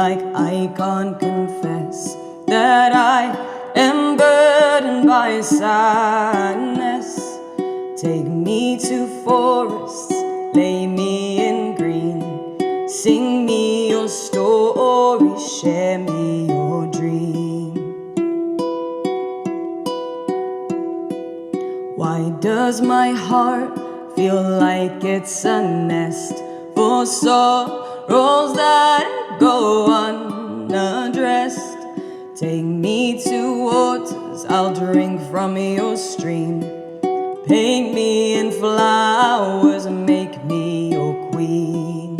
like I can't confess that I am burdened by sadness. Take me to forests, lay me in green. Sing me your story, share me your dream. Why does my heart feel like it's a nest for sorrows that go unaddressed? Take me to waters, I'll drink from your stream. Paint me in flowers and make me your queen.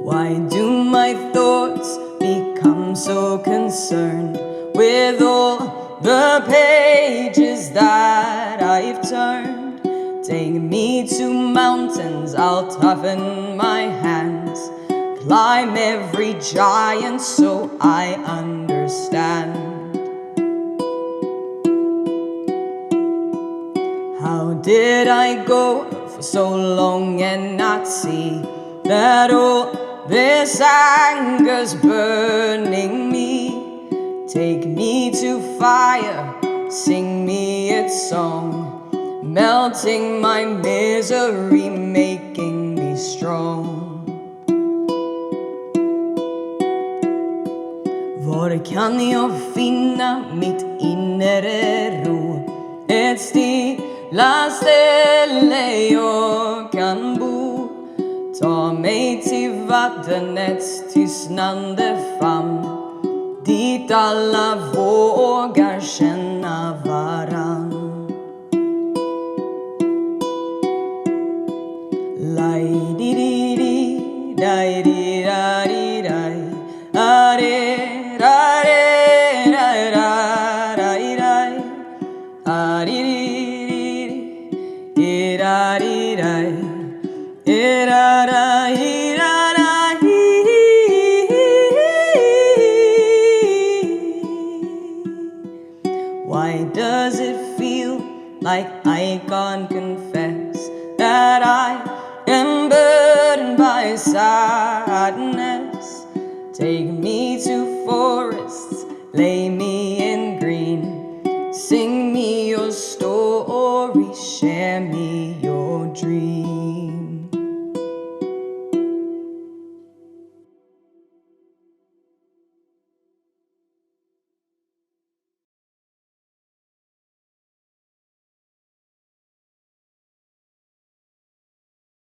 Why do my thoughts become so concerned with all the pages that I've turned? Take me to mountains, I'll toughen my hands. Climb every giant so I understand. How did I go for so long and not see that all this anger's burning me? Take me to fire, sing me its song, melting my misery, making me strong. Var kan jag finna mitt inre ro? Ett stilla ställe jag kan bo. Ta mig till vattnets tystnande famn, dit alla vågar känna varann. Lai-di-di-di, dai-di-da-di-dai, a-di-da-di-da-di-dai, a-di-di-di-di, i-da-di-dai, i-da-da-i-da-da-i. Why does it feel like I can't confess that I am burdened by sadness? Take me to forests, lay me in green. Sing me your story, share me your dream.